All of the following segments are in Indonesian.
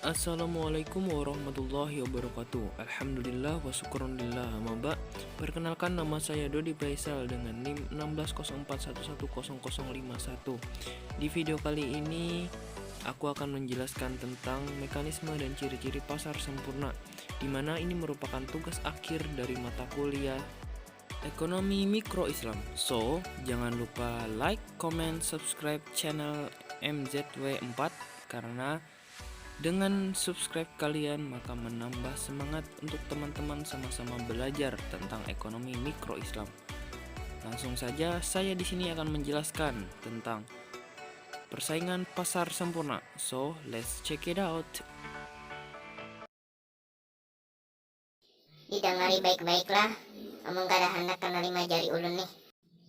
Assalamualaikum warahmatullahi wabarakatuh. Alhamdulillah wa syukurillah. Maba. Perkenalkan, nama saya Dodi Faisal dengan NIM 1604110051. Di video kali ini aku akan menjelaskan tentang mekanisme dan ciri-ciri pasar sempurna, di mana ini merupakan tugas akhir dari mata kuliah Ekonomi Mikro Islam. So, jangan lupa like, comment, subscribe channel MZW4 karena dengan subscribe kalian maka menambah semangat untuk teman-teman sama-sama belajar tentang ekonomi mikro Islam. Langsung saja saya di sini akan menjelaskan tentang persaingan pasar sempurna. So, let's check it out. Didengari baik-baiklah, omong gak ada hendak kena 5 jari ulun nih.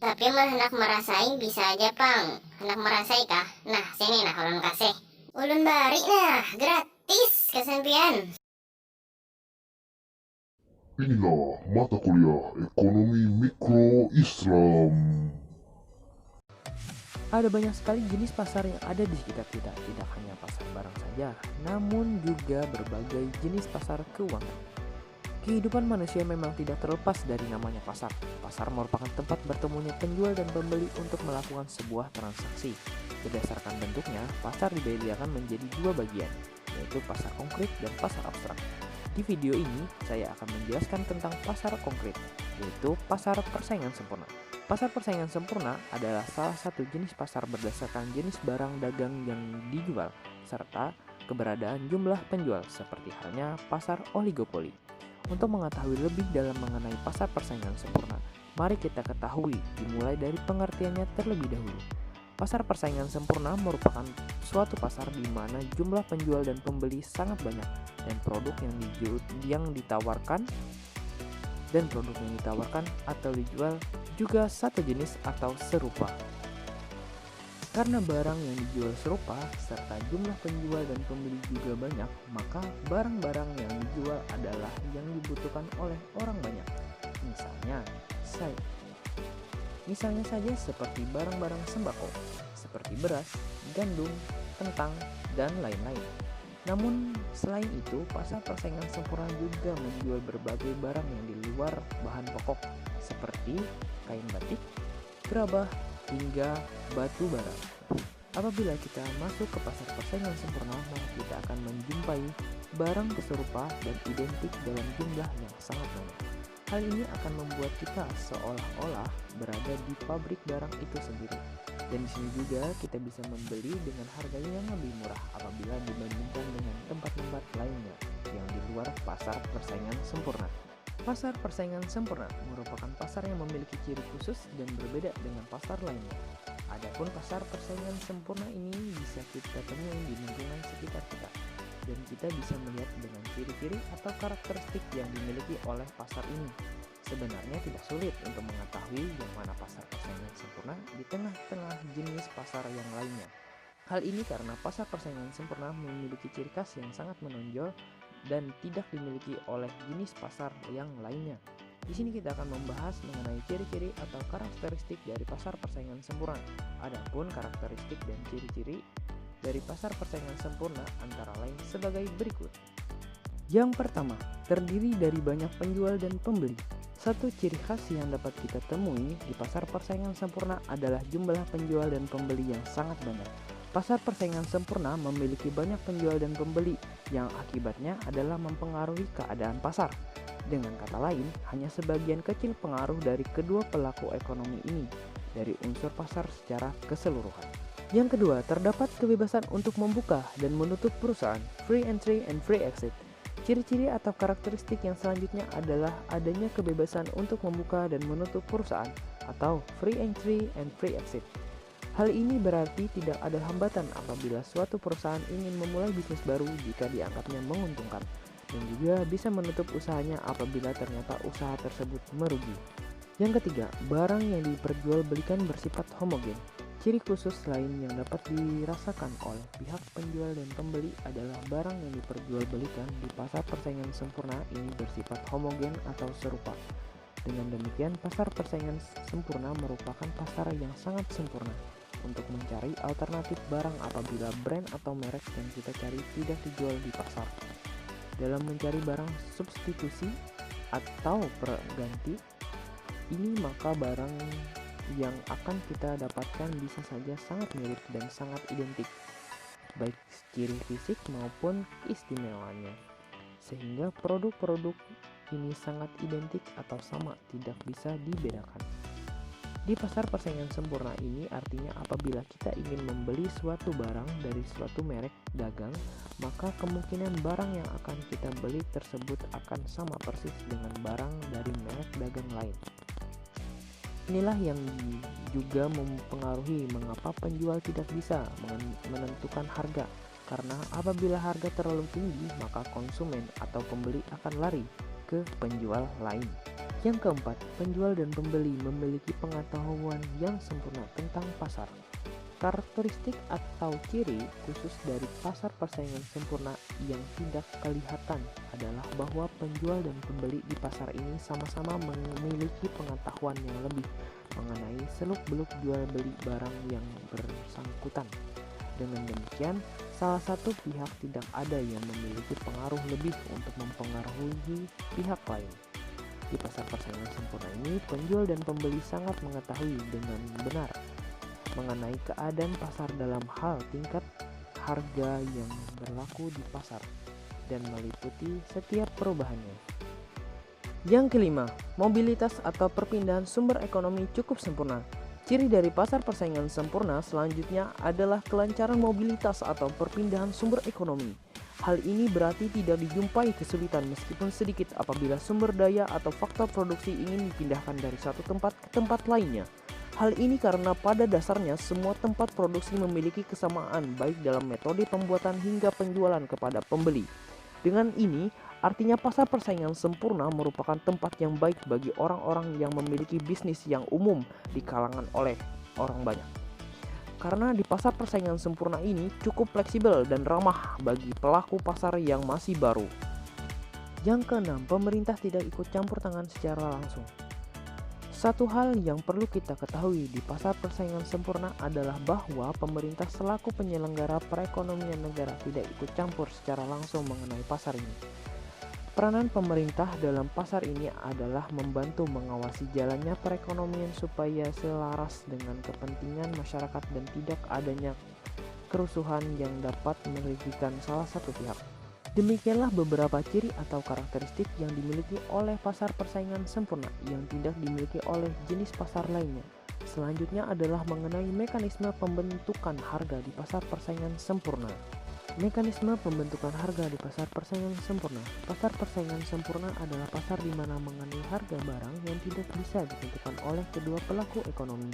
Tapi mah hendak merasai bisa aja pang. Hendak merasai kah? Nah sini nah ulun kasih. Ulun bari nah, gratis kesampian. Inilah mata kuliah Ekonomi Mikro Islam. Ada banyak sekali jenis pasar yang ada di sekitar kita, tidak hanya pasar barang saja, namun juga berbagai jenis pasar keuangan. Kehidupan manusia memang tidak terlepas dari namanya pasar. Pasar merupakan tempat bertemunya penjual dan pembeli untuk melakukan sebuah transaksi. Berdasarkan bentuknya, pasar dibedakan menjadi dua bagian, yaitu pasar konkret dan pasar abstrak. Di video ini, saya akan menjelaskan tentang pasar konkret, yaitu pasar persaingan sempurna. Pasar persaingan sempurna adalah salah satu jenis pasar berdasarkan jenis barang dagang yang dijual, serta keberadaan jumlah penjual, seperti halnya pasar oligopoli. Untuk mengetahui lebih dalam mengenai pasar persaingan sempurna, mari kita ketahui dimulai dari pengertiannya terlebih dahulu. Pasar persaingan sempurna merupakan suatu pasar di mana jumlah penjual dan pembeli sangat banyak dan produk yang ditawarkan atau dijual juga satu jenis atau serupa. Karena barang yang dijual serupa serta jumlah penjual dan pembeli juga banyak, maka barang-barang yang dijual adalah yang dibutuhkan oleh orang banyak. Misalnya saja seperti barang-barang sembako, seperti beras, gandum, kentang, dan lain-lain. Namun selain itu, pasar persaingan sempurna juga menjual berbagai barang yang di luar bahan pokok, seperti kain batik, gerabah, hingga batu bara. Apabila kita masuk ke pasar persaingan sempurna, maka kita akan menjumpai barang serupa dan identik dalam jumlah yang sangat banyak. Hal ini akan membuat kita seolah-olah berada di pabrik barang itu sendiri. Dan di sini juga kita bisa membeli dengan harga yang lebih murah apabila dibandingkan dengan tempat-tempat lainnya yang di luar pasar persaingan sempurna. Pasar persaingan sempurna merupakan pasar yang memiliki ciri khusus dan berbeda dengan pasar lainnya. Adapun pasar persaingan sempurna ini bisa kita temui di lingkungan sekitar kita, dan kita bisa melihat dengan ciri-ciri atau karakteristik yang dimiliki oleh pasar ini. Sebenarnya tidak sulit untuk mengetahui yang mana pasar persaingan sempurna di tengah-tengah jenis pasar yang lainnya. Hal ini karena pasar persaingan sempurna memiliki ciri khas yang sangat menonjol dan tidak dimiliki oleh jenis pasar yang lainnya. Di sini kita akan membahas mengenai ciri-ciri atau karakteristik dari pasar persaingan sempurna. Adapun karakteristik dan ciri-ciri dari pasar persaingan sempurna antara lain sebagai berikut. Yang pertama, terdiri dari banyak penjual dan pembeli. Satu ciri khas yang dapat kita temui di pasar persaingan sempurna adalah jumlah penjual dan pembeli yang sangat banyak. Pasar persaingan sempurna memiliki banyak penjual dan pembeli yang akibatnya adalah mempengaruhi keadaan pasar. Dengan kata lain, hanya sebagian kecil pengaruh dari kedua pelaku ekonomi ini dari unsur pasar secara keseluruhan. Yang kedua, terdapat kebebasan untuk membuka dan menutup perusahaan, free entry and free exit. Ciri-ciri atau karakteristik yang selanjutnya adalah adanya kebebasan untuk membuka dan menutup perusahaan atau free entry and free exit. Hal ini berarti tidak ada hambatan apabila suatu perusahaan ingin memulai bisnis baru jika dianggapnya menguntungkan, dan juga bisa menutup usahanya apabila ternyata usaha tersebut merugi. Yang ketiga, barang yang diperjualbelikan bersifat homogen. Ciri khusus lain yang dapat dirasakan oleh pihak penjual dan pembeli adalah barang yang diperjualbelikan di pasar persaingan sempurna ini bersifat homogen atau serupa. Dengan demikian, pasar persaingan sempurna merupakan pasar yang sangat sempurna. untuk mencari alternatif barang apabila brand atau merek yang kita cari tidak dijual di pasar. Dalam mencari barang substitusi atau pengganti ini, maka barang yang akan kita dapatkan bisa saja sangat mirip dan sangat identik, baik ciri fisik maupun istimewanya, sehingga produk-produk ini sangat identik atau sama, tidak bisa dibedakan. Di pasar persaingan sempurna ini artinya apabila kita ingin membeli suatu barang dari suatu merek dagang, maka kemungkinan barang yang akan kita beli tersebut akan sama persis dengan barang dari merek dagang lain. Inilah yang juga mempengaruhi mengapa penjual tidak bisa menentukan harga, karena apabila harga terlalu tinggi maka konsumen atau pembeli akan lari ke penjual lain. Yang keempat, penjual dan pembeli memiliki pengetahuan yang sempurna tentang pasar. Karakteristik atau ciri khusus dari pasar persaingan sempurna yang tidak kelihatan adalah bahwa penjual dan pembeli di pasar ini sama-sama memiliki pengetahuan yang lebih mengenai seluk-beluk jual beli barang yang bersangkutan. Dengan demikian, salah satu pihak tidak ada yang memiliki pengaruh lebih untuk mempengaruhi pihak lain. Di pasar persaingan sempurna ini, penjual dan pembeli sangat mengetahui dengan benar mengenai keadaan pasar dalam hal tingkat harga yang berlaku di pasar dan meliputi setiap perubahannya. Yang kelima, mobilitas atau perpindahan sumber ekonomi cukup sempurna. Ciri dari pasar persaingan sempurna selanjutnya adalah kelancaran mobilitas atau perpindahan sumber ekonomi. Hal ini berarti tidak dijumpai kesulitan meskipun sedikit apabila sumber daya atau faktor produksi ingin dipindahkan dari satu tempat ke tempat lainnya. Hal ini karena pada dasarnya semua tempat produksi memiliki kesamaan baik dalam metode pembuatan hingga penjualan kepada pembeli. Dengan ini, artinya pasar persaingan sempurna merupakan tempat yang baik bagi orang-orang yang memiliki bisnis yang umum di kalangan oleh orang banyak. Karena di pasar persaingan sempurna ini cukup fleksibel dan ramah bagi pelaku pasar yang masih baru. Yang keenam, pemerintah tidak ikut campur tangan secara langsung. Satu hal yang perlu kita ketahui di pasar persaingan sempurna adalah bahwa pemerintah selaku penyelenggara perekonomian negara tidak ikut campur secara langsung mengenai pasar ini. Peranan pemerintah dalam pasar ini adalah membantu mengawasi jalannya perekonomian supaya selaras dengan kepentingan masyarakat dan tidak adanya kerusuhan yang dapat merugikan salah satu pihak. Demikianlah beberapa ciri atau karakteristik yang dimiliki oleh pasar persaingan sempurna yang tidak dimiliki oleh jenis pasar lainnya. Selanjutnya adalah mengenai mekanisme pembentukan harga di pasar persaingan sempurna. Mekanisme pembentukan harga di pasar persaingan sempurna. Pasar persaingan sempurna adalah pasar di mana mengenai harga barang yang tidak bisa ditentukan oleh kedua pelaku ekonomi,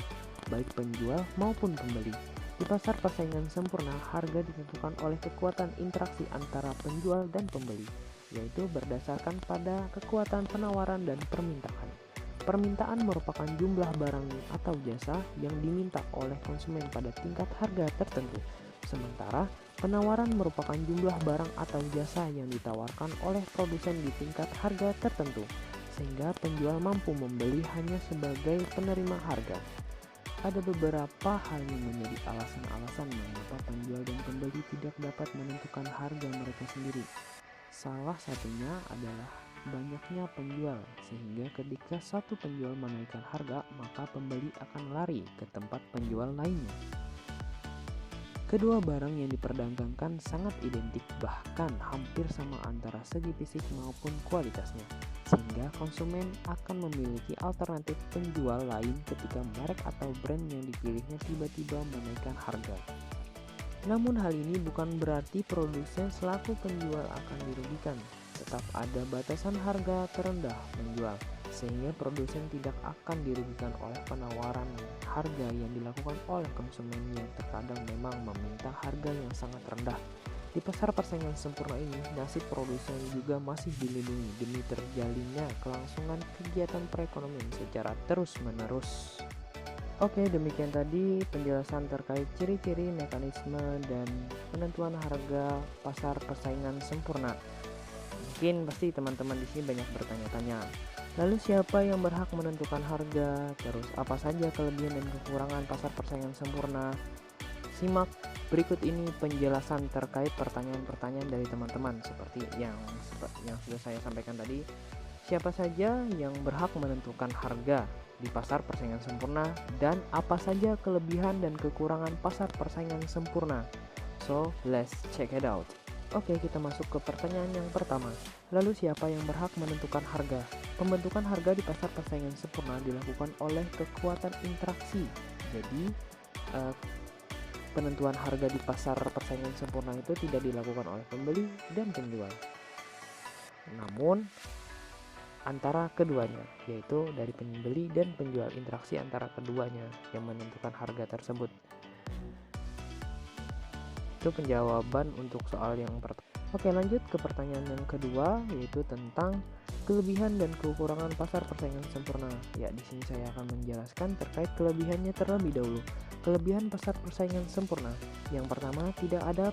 baik penjual maupun pembeli. Di pasar persaingan sempurna, harga ditentukan oleh kekuatan interaksi antara penjual dan pembeli, yaitu berdasarkan pada kekuatan penawaran dan permintaan. Permintaan merupakan jumlah barang atau jasa yang diminta oleh konsumen pada tingkat harga tertentu. Sementara penawaran merupakan jumlah barang atau jasa yang ditawarkan oleh produsen di tingkat harga tertentu, sehingga penjual mampu membeli hanya sebagai penerima harga. Ada beberapa hal yang menjadi alasan-alasan mengapa penjual dan pembeli tidak dapat menentukan harga mereka sendiri. Salah satunya adalah banyaknya penjual, sehingga ketika satu penjual menaikkan harga, maka pembeli akan lari ke tempat penjual lainnya. Kedua barang yang diperdagangkan sangat identik, bahkan hampir sama antara segi fisik maupun kualitasnya, sehingga konsumen akan memiliki alternatif penjual lain ketika merek atau brand yang dipilihnya tiba-tiba menaikkan harga. Namun hal ini bukan berarti produsen selaku penjual akan dirugikan. Tetap ada batasan harga terendah menjual, sehingga produsen tidak akan dirugikan oleh penawaran harga yang dilakukan oleh konsumen yang terkadang memang meminta harga yang sangat rendah. Di pasar persaingan sempurna ini, nasib produsen juga masih dilindungi demi terjalinnya kelangsungan kegiatan perekonomian secara terus-menerus. Oke, demikian tadi penjelasan terkait ciri-ciri, mekanisme, dan penentuan harga pasar persaingan sempurna. Mungkin pasti teman-teman di sini banyak bertanya-tanya, Lalu siapa yang berhak menentukan harga? Terus apa saja kelebihan dan kekurangan pasar persaingan sempurna? Simak berikut ini penjelasan terkait pertanyaan-pertanyaan dari teman-teman seperti yang sudah saya sampaikan tadi. Siapa saja yang berhak menentukan harga di pasar persaingan sempurna dan apa saja kelebihan dan kekurangan pasar persaingan sempurna? So, let's check it out. Oke, kita masuk ke pertanyaan yang pertama. Lalu siapa yang berhak menentukan harga? Pembentukan harga di pasar persaingan sempurna dilakukan oleh kekuatan interaksi. Jadi, penentuan harga di pasar persaingan sempurna itu tidak dilakukan oleh pembeli dan penjual, namun antara keduanya, yaitu dari pembeli dan penjual. Interaksi antara keduanya yang menentukan harga tersebut. Itu penjawaban untuk soal yang pertama. Oke, lanjut ke pertanyaan yang kedua, yaitu tentang kelebihan dan kekurangan pasar persaingan sempurna. Ya, di sini saya akan menjelaskan terkait kelebihannya terlebih dahulu. Kelebihan pasar persaingan sempurna. Yang pertama, tidak ada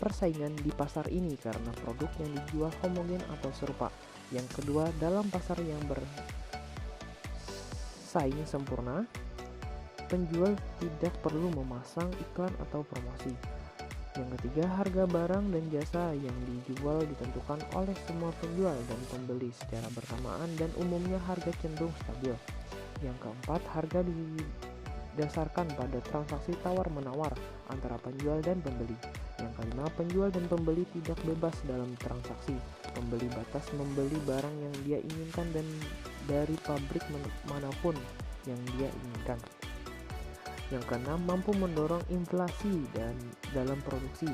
persaingan di pasar ini karena produk yang dijual homogen atau serupa. Yang kedua, dalam pasar yang bersaing sempurna, penjual tidak perlu memasang iklan atau promosi. Yang ketiga, harga barang dan jasa yang dijual ditentukan oleh semua penjual dan pembeli secara bersamaan dan umumnya harga cenderung stabil. Yang keempat, harga didasarkan pada transaksi tawar-menawar antara penjual dan pembeli. Yang kelima, penjual dan pembeli tidak bebas dalam transaksi. Pembeli batas membeli barang yang dia inginkan dan dari pabrik manapun yang dia inginkan. Yang keenam, mampu mendorong inflasi dan dalam produksi.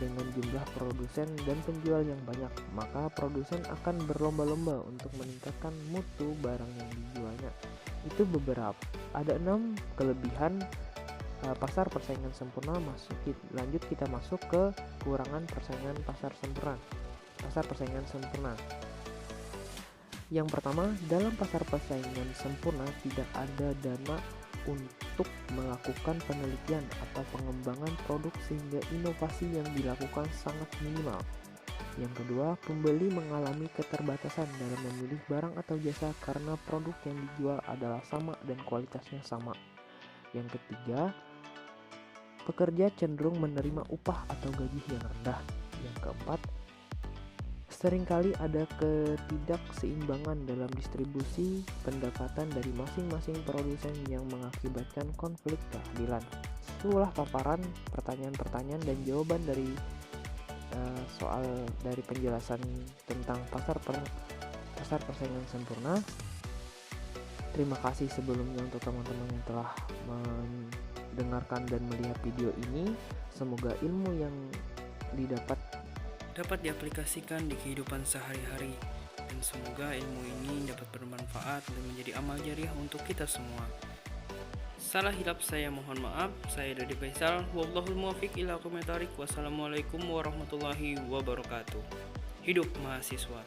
Dengan jumlah produsen dan penjual yang banyak, maka produsen akan berlomba-lomba untuk meningkatkan mutu barang yang dijualnya. Itu beberapa. Ada 6 kelebihan pasar persaingan sempurna. Lanjut kita masuk ke kekurangan persaingan pasar persaingan sempurna. Yang pertama, dalam pasar persaingan sempurna tidak ada dana untuk melakukan penelitian atau pengembangan produk sehingga inovasi yang dilakukan sangat minimal. Yang kedua, pembeli mengalami keterbatasan dalam memilih barang atau jasa karena produk yang dijual adalah sama dan kualitasnya sama. Yang ketiga, pekerja cenderung menerima upah atau gaji yang rendah. Yang keempat, seringkali ada ketidakseimbangan dalam distribusi pendapatan dari masing-masing produsen yang mengakibatkan konflik keadilan. Itulah paparan pertanyaan-pertanyaan dan jawaban dari soal dari penjelasan tentang pasar persaingan sempurna. Terima kasih sebelumnya untuk teman-teman yang telah mendengarkan dan melihat video ini. Semoga ilmu yang dapat diaplikasikan di kehidupan sehari-hari, dan semoga ilmu ini dapat bermanfaat dan menjadi amal jariah untuk kita semua. Salah hilap saya mohon maaf. Saya Dodi Faisal. Wallahul muwaffiq ila aqwamit thoriq. Wassalamualaikum warahmatullahi wabarakatuh. Hidup mahasiswa.